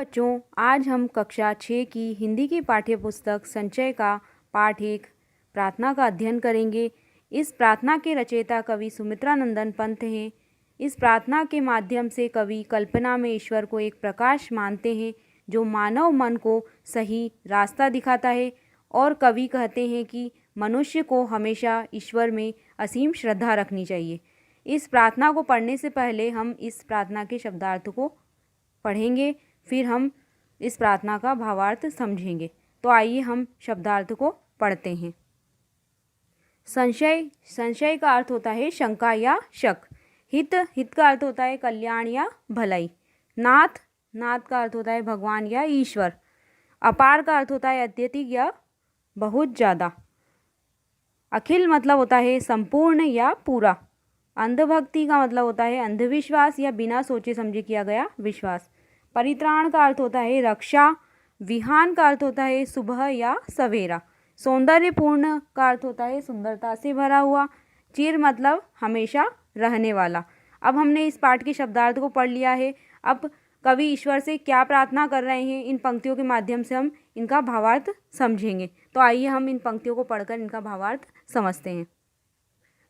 बच्चों, आज हम कक्षा 6 की हिंदी की पाठ्य पुस्तक संचय का पाठ 1 प्रार्थना का अध्ययन करेंगे। इस प्रार्थना के रचयिता कवि सुमित्रानंदन पंत हैं। इस प्रार्थना के माध्यम से कवि कल्पना में ईश्वर को एक प्रकाश मानते हैं जो मानव मन को सही रास्ता दिखाता है, और कवि कहते हैं कि मनुष्य को हमेशा ईश्वर में असीम श्रद्धा रखनी चाहिए। इस प्रार्थना को पढ़ने से पहले हम इस प्रार्थना के शब्दार्थ को पढ़ेंगे, फिर हम इस प्रार्थना का भावार्थ समझेंगे। तो आइए हम शब्दार्थ को पढ़ते हैं। संशय, संशय का अर्थ होता है शंका या शक। हित, हित का अर्थ होता है कल्याण या भलाई। नाथ, नाथ का अर्थ होता है भगवान या ईश्वर। अपार का अर्थ होता है अत्यधिक या बहुत ज़्यादा। अखिल मतलब होता है संपूर्ण या पूरा। अंधभक्ति का मतलब होता है अंधविश्वास या बिना सोचे समझे किया गया विश्वास। परित्राण का अर्थ होता है रक्षा। विहान का अर्थ होता है सुबह या सवेरा। सौंदर्यपूर्ण का अर्थ होता है सुंदरता से भरा हुआ। चिर मतलब हमेशा रहने वाला। अब हमने इस पाठ के शब्दार्थ को पढ़ लिया है। अब कवि ईश्वर से क्या प्रार्थना कर रहे हैं, इन पंक्तियों के माध्यम से हम इनका भावार्थ समझेंगे। तो आइए हम इन पंक्तियों को पढ़कर इनका भावार्थ समझते हैं।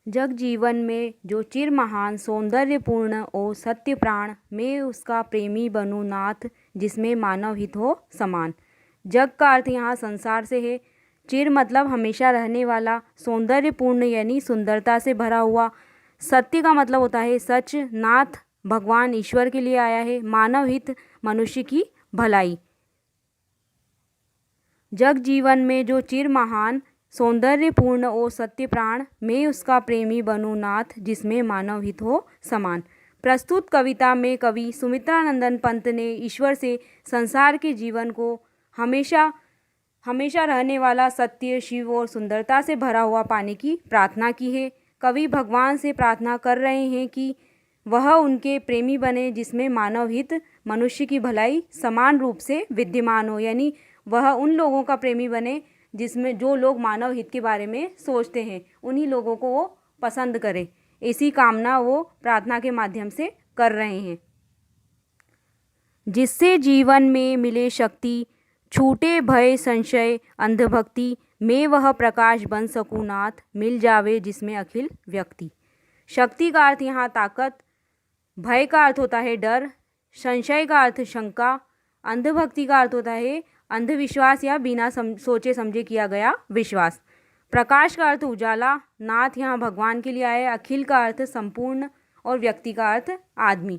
जग जीवन में जो चिर महान सौंदर्यपूर्ण ओ सत्य प्राण, मैं उसका प्रेमी बनूं नाथ, जिसमें मानव हित हो समान। जग का अर्थ यहाँ संसार से है। चिर मतलब हमेशा रहने वाला। सौंदर्यपूर्ण यानी सुंदरता से भरा हुआ। सत्य का मतलब होता है सच। नाथ भगवान ईश्वर के लिए आया है। मानव हित मनुष्य की भलाई। जग जीवन में जो चिर महान सौंदर्यपूर्ण ओ सत्य प्राण, मैं उसका प्रेमी बनूं नाथ, जिसमें मानव हित हो समान। प्रस्तुत कविता में कवि सुमित्रानंदन पंत ने ईश्वर से संसार के जीवन को हमेशा हमेशा रहने वाला सत्य, शिव और सुंदरता से भरा हुआ पाने की प्रार्थना की है। कवि भगवान से प्रार्थना कर रहे हैं कि वह उनके प्रेमी बने जिसमें मानव हित मनुष्य की भलाई समान रूप से विद्यमान हो, यानी वह उन लोगों का प्रेमी बने जिसमें जो लोग मानव हित के बारे में सोचते हैं, उन्हीं लोगों को वो पसंद करें। ऐसी कामना वो प्रार्थना के माध्यम से कर रहे हैं। जिससे जीवन में मिले शक्ति, छूटे भय संशय अंधभक्ति, मैं वह प्रकाश बन सकूं नाथ, मिल जावे जिसमें अखिल व्यक्ति। शक्ति का अर्थ यहाँ ताकत। भय का अर्थ होता है डर। संशय का अर्थ शंका। अंधभक्ति का अर्थ होता है अंधविश्वास या बिना सोचे समझे किया गया विश्वास। प्रकाश का अर्थ उजाला। नाथ यहाँ भगवान के लिए आए। अखिल का अर्थ संपूर्ण और व्यक्ति का अर्थ आदमी।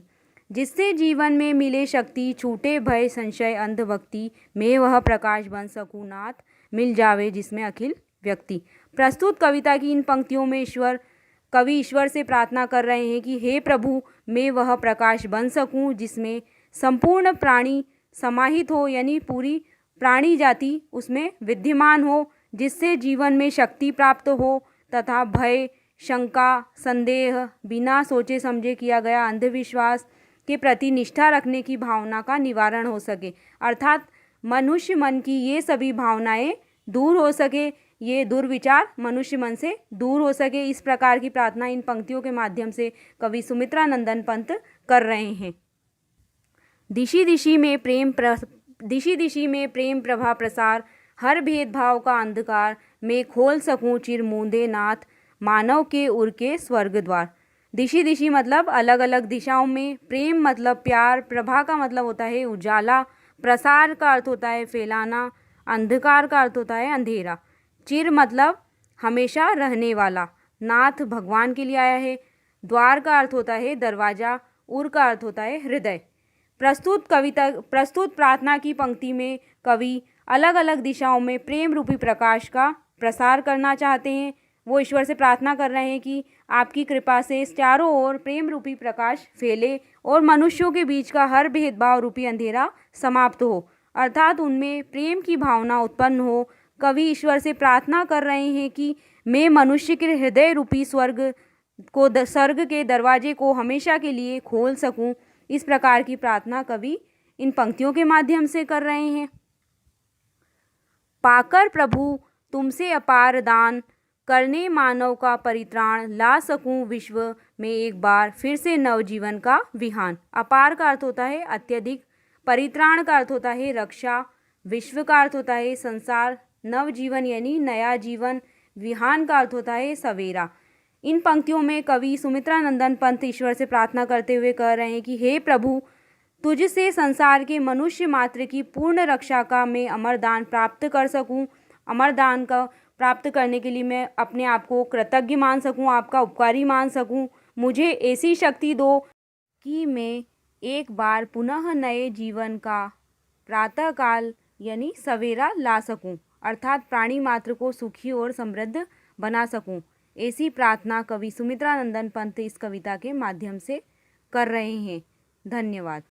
जिससे जीवन में मिले शक्ति, छूटे भय संशय अंधभक्ति, मैं वह प्रकाश बन सकूं नाथ, मिल जावे जिसमें अखिल व्यक्ति। प्रस्तुत कविता की इन पंक्तियों में कवि ईश्वर से प्रार्थना कर रहे हैं कि हे प्रभु, मैं वह प्रकाश बन सकूं जिसमें संपूर्ण प्राणी समाहित हो, यानी पूरी प्राणी जाति उसमें विद्यमान हो, जिससे जीवन में शक्ति प्राप्त हो तथा भय, शंका, संदेह, बिना सोचे समझे किया गया अंधविश्वास के प्रति निष्ठा रखने की भावना का निवारण हो सके, अर्थात मनुष्य मन की ये सभी भावनाएं दूर हो सके, ये दुर्विचार मनुष्य मन से दूर हो सके। इस प्रकार की प्रार्थना इन पंक्तियों के माध्यम से कवि सुमित्रानंदन पंत कर रहे हैं। दिशी दिशी में प्रेम प्रभा प्रसार, हर भेदभाव का अंधकार, मैं खोल सकूं चिर मूंदे नाथ, मानव के उर के स्वर्ग द्वार। दिशी दिशी मतलब अलग अलग दिशाओं में। प्रेम मतलब प्यार। प्रभा का मतलब होता है उजाला। प्रसार का अर्थ होता है फैलाना। अंधकार का अर्थ होता है अंधेरा। चिर मतलब हमेशा रहने वाला। नाथ भगवान के लिए आया है। द्वार का अर्थ होता है दरवाजा। उर का अर्थ होता है हृदय। प्रस्तुत प्रार्थना की पंक्ति में कवि अलग अलग दिशाओं में प्रेम रूपी प्रकाश का प्रसार करना चाहते हैं। वो ईश्वर से प्रार्थना कर रहे हैं कि आपकी कृपा से इस चारों ओर प्रेम रूपी प्रकाश फैले और मनुष्यों के बीच का हर भेदभाव रूपी अंधेरा समाप्त हो, अर्थात उनमें प्रेम की भावना उत्पन्न हो। कवि ईश्वर से प्रार्थना कर रहे हैं कि मैं मनुष्य के हृदय रूपी स्वर्ग के दरवाजे को हमेशा के लिए खोल सकूं। इस प्रकार की प्रार्थना कवि इन पंक्तियों के माध्यम से कर रहे हैं। पाकर प्रभु तुमसे अपार दान, करने मानव का परित्राण, ला सकूं विश्व में एक बार फिर से नवजीवन का विहान। अपार का अर्थ होता है अत्यधिक। परित्राण का अर्थ होता है रक्षा, विश्व का अर्थ होता है संसार, नवजीवन यानी नया जीवन, विहान का अर्थ होता है सवेरा। इन पंक्तियों में कवि सुमित्रानंदन पंत ईश्वर से प्रार्थना करते हुए कह रहे हैं कि हे प्रभु, तुझसे संसार के मनुष्य मात्र की पूर्ण रक्षा का मैं अमरदान प्राप्त कर सकूं। अमरदान का प्राप्त करने के लिए मैं अपने आप को कृतज्ञ मान सकूं, आपका उपकारी मान सकूं। मुझे ऐसी शक्ति दो कि मैं एक बार पुनः नए जीवन का प्रातःकाल यानी सवेरा ला सकूं, अर्थात प्राणी मात्र को सुखी और समृद्ध बना सकूं। ऐसी प्रार्थना कवि सुमित्रानंदन पंत इस कविता के माध्यम से कर रहे हैं। धन्यवाद।